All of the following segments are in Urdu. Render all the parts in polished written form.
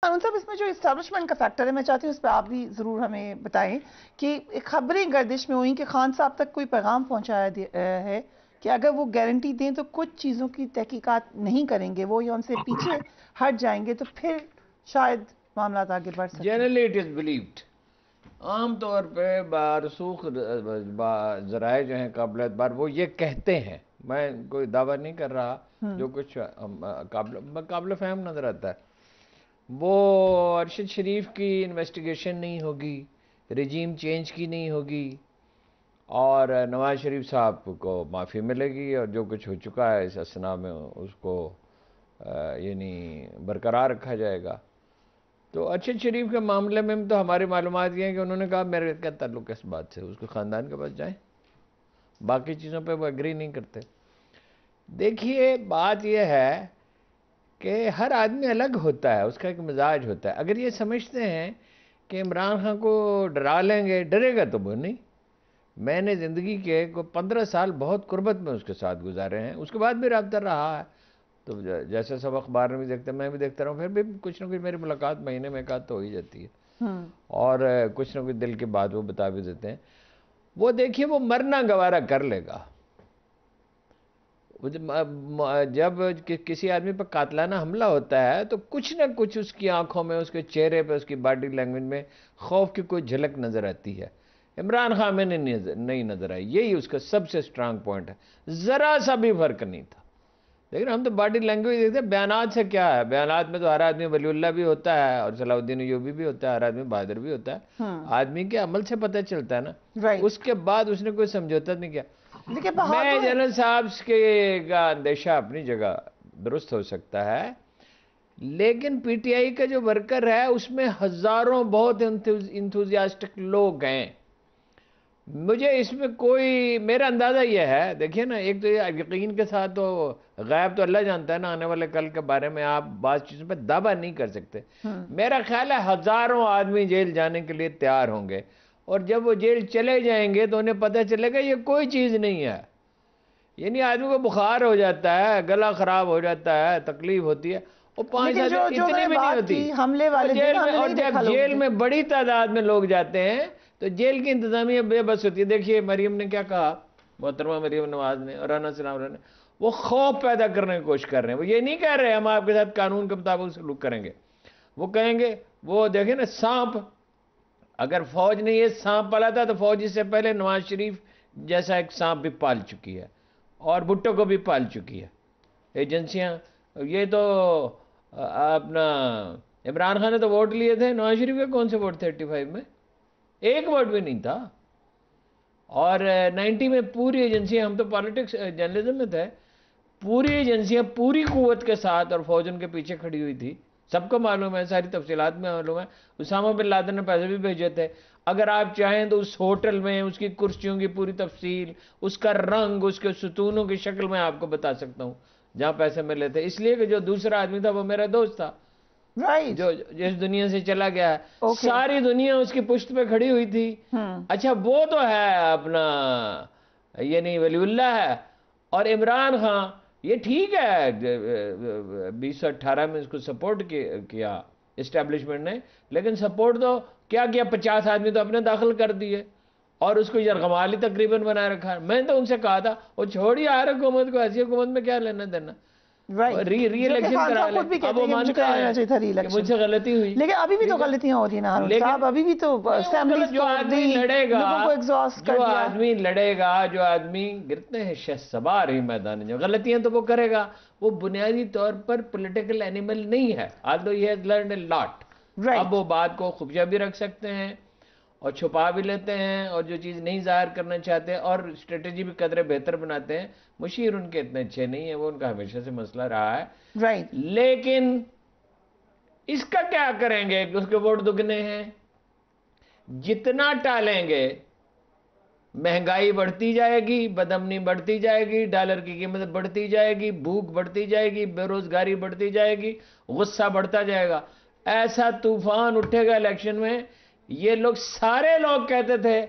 قانون صاحب اس میں جو اسٹیبلشمنٹ کا فیکٹر ہے میں چاہتی ہوں اس پہ آپ بھی ضرور ہمیں بتائیں کہ خبریں گردش میں ہوئیں کہ خان صاحب تک کوئی پیغام پہنچایا ہے کہ اگر وہ گارنٹی دیں تو کچھ چیزوں کی تحقیقات نہیں کریں گے وہ یا ان سے پیچھے ہٹ جائیں گے تو پھر شاید معاملات آگے بڑھ سکتے ہیں. Generally it is believed. عام طور پہ بارسوخ ذرائع جو ہیں قابل اعتبار وہ یہ کہتے ہیں، میں کوئی دعویٰ نہیں کر رہا، جو کچھ قابل فہم نظر آتا ہے وہ ارشد شریف کی انویسٹیگیشن نہیں ہوگی، رجیم چینج کی نہیں ہوگی، اور نواز شریف صاحب کو معافی ملے گی، اور جو کچھ ہو چکا ہے اس اثناء میں اس کو یعنی برقرار رکھا جائے گا. تو ارشد شریف کے معاملے میں تو ہماری معلومات یہ ہیں کہ انہوں نے کہا میرے کیا تعلق اس بات سے، اس کے خاندان کے پاس جائیں، باقی چیزوں پہ وہ ایگری نہیں کرتے. دیکھیے بات یہ ہے کہ ہر آدمی الگ ہوتا ہے، اس کا ایک مزاج ہوتا ہے. اگر یہ سمجھتے ہیں کہ عمران خان کو ڈرا لیں گے، ڈرے گا تو وہ نہیں. میں نے زندگی کے 15 سال بہت قربت میں اس کے ساتھ گزارے ہیں، اس کے بعد بھی رابطہ رہا ہے. تو جیسے سب اخبار میں بھی دیکھتے ہیں، میں بھی دیکھتا رہا ہوں، پھر بھی کچھ نہ کچھ میری ملاقات مہینے میں ایک تو ہو ہی جاتی ہے، اور کچھ نہ کچھ دل کی بات وہ بتا بھی دیتے ہیں. وہ دیکھیے وہ مرنا گوارا کر لے گا. جب کسی آدمی پر قاتلانہ حملہ ہوتا ہے تو کچھ نہ کچھ اس کی آنکھوں میں، اس کے چہرے پہ، اس کی باڈی لینگویج میں خوف کی کوئی جھلک نظر آتی ہے. عمران خان میں نہیں نظر آئی، یہی اس کا سب سے سٹرانگ پوائنٹ ہے. ذرا سا بھی فرق نہیں تھا. لیکن ہم تو باڈی لینگویج دیکھتے ہیں، بیانات سے کیا ہے. بیانات میں تو ہر آدمی ولی اللہ بھی ہوتا ہے اور صلاح الدین ایوبی بھی ہوتا ہے، ہر آدمی بہادر بھی ہوتا ہے. آدمی کے عمل سے پتہ چلتا ہے نا. اس کے بعد اس نے کوئی سمجھوتا نہیں کیا. میں جنرل صاحب کا اندیشہ اپنی جگہ درست ہو سکتا ہے، لیکن پی ٹی آئی کا جو ورکر ہے اس میں ہزاروں بہت انتھوزیاسٹک لوگ ہیں. مجھے اس میں کوئی، میرا اندازہ یہ ہے، دیکھیے نا، ایک تو یقین کے ساتھ تو غیب تو اللہ جانتا ہے نا، آنے والے کل کے بارے میں آپ بعض چیزوں پہ دعویٰ نہیں کر سکتے. میرا خیال ہے ہزاروں آدمی جیل جانے کے لیے تیار ہوں گے، اور جب وہ جیل چلے جائیں گے تو انہیں پتہ چلے گا یہ کوئی چیز نہیں ہے. یعنی آدمی کو بخار ہو جاتا ہے، گلا خراب ہو جاتا ہے، تکلیف ہوتی ہے، وہ 5 آدمی اتنی بھی نہیں ہوتی. اور جب جیل میں بڑی تعداد میں لوگ جاتے ہیں تو جیل کی انتظامیہ بے بس ہوتی ہے. دیکھیے مریم نے کیا کہا، محترمہ مریم نواز نے اور رانا ثناء اللہ نے، وہ خوف پیدا کرنے کی کوشش کر رہے ہیں. وہ یہ نہیں کہہ رہے ہم آپ کے ساتھ قانون کے مطابق سلوک کریں گے. وہ کہیں گے، وہ دیکھیں نا سانپ، اگر فوج نے یہ سانپ پالا تھا تو فوج اس سے پہلے نواز شریف جیسا ایک سانپ بھی پال چکی ہے، اور بھٹو کو بھی پال چکی ہے ایجنسیاں. یہ تو اپنا عمران خان نے تو ووٹ لیے تھے، نواز شریف کے کون سے ووٹ تھے 85 میں؟ ایک ووٹ بھی نہیں تھا. اور 90 میں پوری ایجنسیاں، ہم تو پالیٹکس جرنلزم میں تھے، پوری ایجنسیاں پوری قوت کے ساتھ اور فوج ان کے پیچھے کھڑی ہوئی تھی. سب کو معلوم ہے، ساری تفصیلات میں معلوم ہے. اسامہ بن لادن نے پیسے بھی بھیجے تھے. اگر آپ چاہیں تو اس ہوٹل میں اس کی کرسیوں کی پوری تفصیل، اس کا رنگ، اس کے ستونوں کی شکل میں آپ کو بتا سکتا ہوں جہاں پیسے ملے تھے. اس لیے کہ جو دوسرا آدمی تھا وہ میرا دوست تھا، جو جس دنیا سے چلا گیا ہے. ساری دنیا اس کی پشت پہ کھڑی ہوئی تھی. اچھا وہ تو ہے اپنا یعنی ولی اللہ ہے. اور عمران خان، یہ ٹھیک ہے 2018 میں اس کو سپورٹ کیا اسٹیبلشمنٹ نے، لیکن سپورٹ تو کیا 50 آدمی تو اپنے داخل کر دیے اور اس کو یرغمالی تقریباً بنائے رکھا ہے. میں نے تو ان سے کہا تھا وہ چھوڑی ہر حکومت کو، ایسی حکومت میں کیا لینا دینا، ری الیکشن کرا لیں. اب وہ مانتے ہیں کہ مجھ سے غلطی ہوئی، لیکن ابھی بھی تو غلطیاں ہو رہی ہیں نا صاحب. ابھی بھی تو جو آدمی لڑے گا، جو آدمی گرتے ہیں شہ سوار ہی میدان میں، غلطیاں تو وہ کرے گا. وہ بنیادی طور پر پولیٹیکل اینیمل نہیں ہے، although he has learned a lot. اب وہ بات کو خفیہ بھی رکھ سکتے ہیں اور چھپا بھی لیتے ہیں، اور جو چیز نہیں ظاہر کرنا چاہتے اور اسٹریٹجی بھی قدرے بہتر بناتے ہیں. مشیر ان کے اتنے اچھے نہیں ہیں، وہ ان کا ہمیشہ سے مسئلہ رہا ہے. لیکن اس کا کیا کریں گے کہ اس کے ووٹ دگنے ہیں. جتنا ٹالیں گے مہنگائی بڑھتی جائے گی، بدامنی بڑھتی جائے گی، ڈالر کی قیمت بڑھتی جائے گی، بھوک بڑھتی جائے گی، بے روزگاری بڑھتی جائے گی، غصہ بڑھتا جائے گا. ایسا طوفان اٹھے گا الیکشن میں. یہ لوگ سارے لوگ کہتے تھے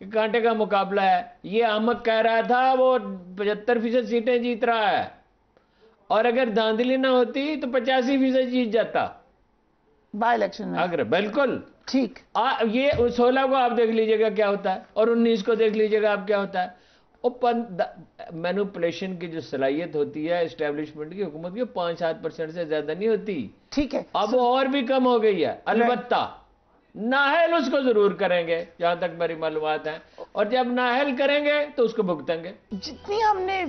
کہ کانٹے کا مقابلہ ہے. یہ احمق کہہ رہا تھا وہ 75% سیٹیں جیت رہا ہے، اور اگر دھاندلی نہ ہوتی تو 85% جیت جاتا. بائی الیکشن میں اگر بالکل ٹھیک یہ 16 کو آپ دیکھ لیجئے گا کیا ہوتا ہے اور 19 کو دیکھ لیجئے گا آپ کیا ہوتا ہے. مینوپولیشن کی جو صلاحیت ہوتی ہے اسٹیبلشمنٹ کی حکومت کی 5-7% سے زیادہ نہیں ہوتی. ٹھیک ہے اب وہ اور بھی کم ہو گئی ہے. البتہ نااہل اس کو ضرور کریں گے جہاں تک میری معلومات ہیں, اور جب نااہل کریں گے تو اس کو بھگتیں گے. جتنی ہم نے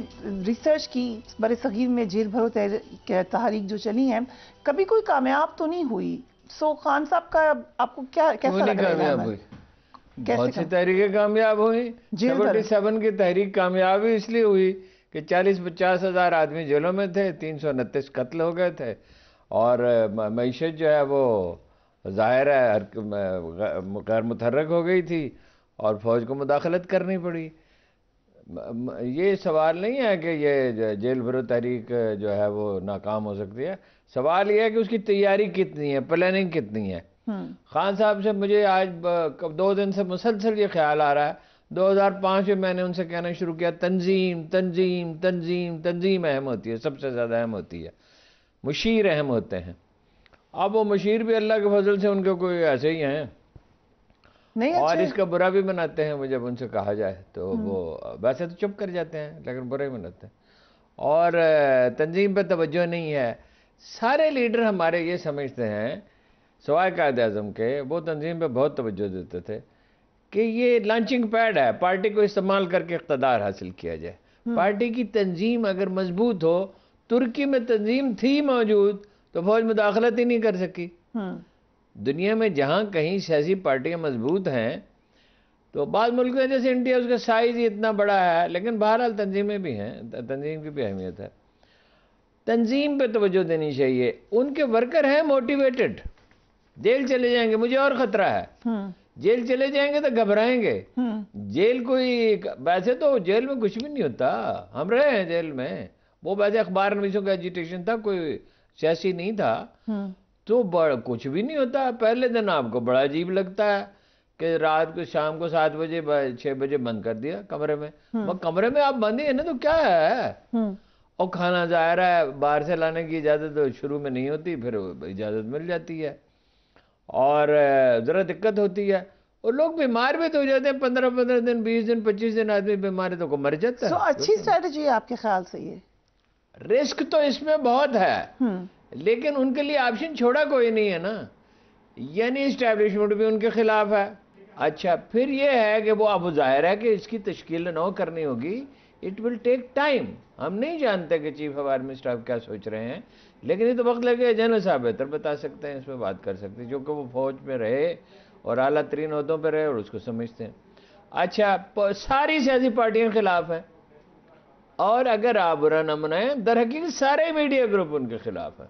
ریسرچ کی بر صغیر میں جیل بھرو تحریک جو چلی ہیں کبھی کوئی کامیاب تو نہیں ہوئی. سو خان صاحب کا آپ کو کیا کیسا لگ رہا ہے؟ کامیاب ہوئی, بہت سی تحریکیں کامیاب ہوئی. 77 کی تحریک کامیاب ہوئی اس لیے ہوئی کہ 40-50 ہزار آدمی جیلوں میں تھے, 329 قتل ہو گئے تھے, اور معیشت جو ہے وہ ظاہر ہے غیر متحرک ہو گئی تھی اور فوج کو مداخلت کرنی پڑی. یہ سوال نہیں ہے کہ یہ جیل بھرو تحریک جو ہے وہ ناکام ہو سکتی ہے, سوال یہ ہے کہ اس کی تیاری کتنی ہے, پلاننگ کتنی ہے. خان صاحب سے مجھے آج 2 دن سے مسلسل یہ خیال آ رہا ہے. 2005 میں میں نے ان سے کہنا شروع کیا تنظیم تنظیم تنظیم تنظیم اہم ہوتی ہے, سب سے زیادہ اہم ہوتی ہے. مشیر اہم ہوتے ہیں. اب وہ مشیر بھی اللہ کے فضل سے ان کے کوئی ایسے ہی ہیں, اور اس کا برا بھی مناتے ہیں. وہ جب ان سے کہا جائے تو وہ ویسے تو چپ کر جاتے ہیں لیکن برا ہی مناتے ہیں, اور تنظیم پہ توجہ نہیں ہے. سارے لیڈر ہمارے یہ سمجھتے ہیں سوائے قائد اعظم کے, وہ تنظیم پہ بہت توجہ دیتے تھے کہ یہ لانچنگ پیڈ ہے, پارٹی کو استعمال کر کے اقتدار حاصل کیا جائے. پارٹی کی تنظیم اگر مضبوط ہو, ترکی میں تنظیم تھی موجود تو فوج مداخلت ہی نہیں کر سکی. دنیا میں جہاں کہیں سیاسی پارٹیاں مضبوط ہیں, تو بعض ملکوں میں جیسے انڈیا اس کا سائز ہی اتنا بڑا ہے, لیکن بہرحال تنظیمیں بھی ہیں, تنظیم کی بھی اہمیت ہے. تنظیم پہ توجہ دینی چاہیے. ان کے ورکر ہیں موٹیویٹڈ, جیل چلے جائیں گے مجھے اور خطرہ ہے, جیل چلے جائیں گے تو گھبرائیں گے. جیل کوئی ویسے تو جیل میں کچھ بھی نہیں ہوتا, ہم رہے ہیں جیل میں, وہ ویسے اخبار نویسوں کا ایجیٹیشن تھا, کوئی سیاسی نہیں تھا, تو کچھ بھی نہیں ہوتا. پہلے دن آپ کو بڑا عجیب لگتا ہے کہ رات کو شام کو 7 بجے 6 بجے بند کر دیا کمرے میں. کمرے میں آپ بند ہی ہیں نا, تو کیا ہے, اور کھانا ظاہر ہے باہر سے لانے کی اجازت شروع میں نہیں ہوتی, پھر اجازت مل جاتی ہے, اور ذرا دقت ہوتی ہے, اور لوگ بیمار بھی تو ہو جاتے ہیں. 15 دن 20 دن 25 دن آدمی بیمار ہے تو کو مر جاتا ہے. سو اچھی اسٹریٹجی ہے آپ کے خیال سے یہ؟ رسک تو اس میں بہت ہے, لیکن ان کے لیے آپشن چھوڑا کوئی نہیں ہے نا. یعنی اسٹیبلشمنٹ بھی ان کے خلاف ہے. اچھا پھر یہ ہے کہ وہ اب ظاہر ہے کہ اس کی تشکیل نو کرنی ہوگی, اٹ ول ٹیک ٹائم. ہم نہیں جانتے کہ چیف آف آرمی اسٹاف کیا سوچ رہے ہیں, لیکن یہ تو وقت لگے. جنرل صاحب بہتر بتا سکتے ہیں, اس میں بات کر سکتے ہیں, کیونکہ وہ فوج میں رہے اور اعلیٰ ترین عہدوں پہ رہے اور اس کو سمجھتے ہیں. اچھا ساری سیاسی پارٹیاں خلاف ہیں, اور اگر آپ برا نہ منائیں, در حقیقت سارے میڈیا گروپ ان کے خلاف ہیں.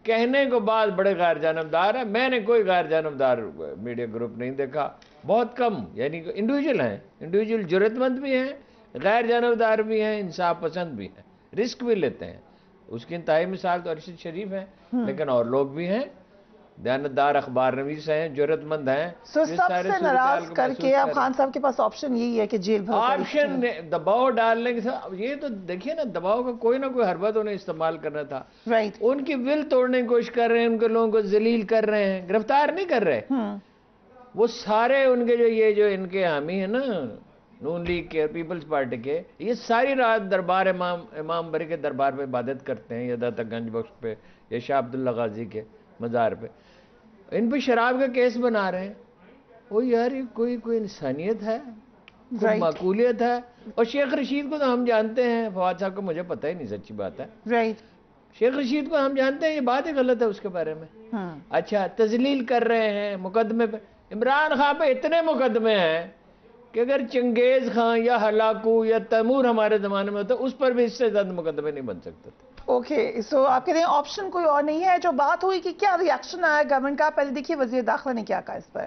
کہنے کو بعض بڑے غیر جانبدار ہیں, میں نے کوئی غیر جانبدار میڈیا گروپ نہیں دیکھا, بہت کم. یعنی انڈیویجول ہیں, انڈیویجول جرأت مند بھی ہیں, غیر جانبدار بھی ہیں, انصاف پسند بھی ہیں, رسک بھی لیتے ہیں. اس کی انتہائی مثال تو ارشد شریف ہیں, لیکن اور لوگ بھی ہیں, دیانتدار اخبار نویس ہیں, جرأت مند ہیں. سب سے ناراض کر کے اب خان صاحب کے پاس آپشن یہی ہے کہ جیل بھرو. آپشن دباؤ ڈالنے کے ساتھ, یہ تو دیکھیے نا, دباؤ کا کوئی نہ کوئی حربہ تو انہیں استعمال کرنا تھا. ان کی ول توڑنے کی کوشش کر رہے ہیں, ان کے لوگوں کو ذلیل کر رہے ہیں, گرفتار نہیں کر رہے. وہ سارے ان کے جو ان کے حامی ہیں نا, نون لیگ کے, پیپلز پارٹی کے, یہ ساری رات دربار امام بری کے دربار پہ عبادت کرتے ہیں, یا داتا گنج بخش پہ, یا شاہ عبداللہ غازی کے مزار پہ. ان پہ شراب کا کیس بنا رہے ہیں. وہ یار یہ کوئی انسانیت ہے, کوئی معقولیت ہے. اور شیخ رشید کو تو ہم جانتے ہیں, فواد صاحب کو مجھے پتہ ہی نہیں, سچی بات ہے. شیخ رشید کو ہم جانتے ہیں, یہ بات ہی غلط ہے اس کے بارے میں. اچھا تذلیل کر رہے ہیں مقدمے پہ. عمران خان پہ اتنے مقدمے ہیں کہ اگر چنگیز خان یا ہلاکو یا تیمور ہمارے زمانے میں ہوتا, اس پر بھی اس سے زیادہ مقدمے نہیں بن سکتے تھے. اوکے, سو آپ کہتے ہیں آپشن کوئی اور نہیں ہے. جو بات ہوئی کہ کیا ریاکشن آیا گورنمنٹ کا, پہلے دیکھیے وزیر داخلہ نے کیا کہا اس پر.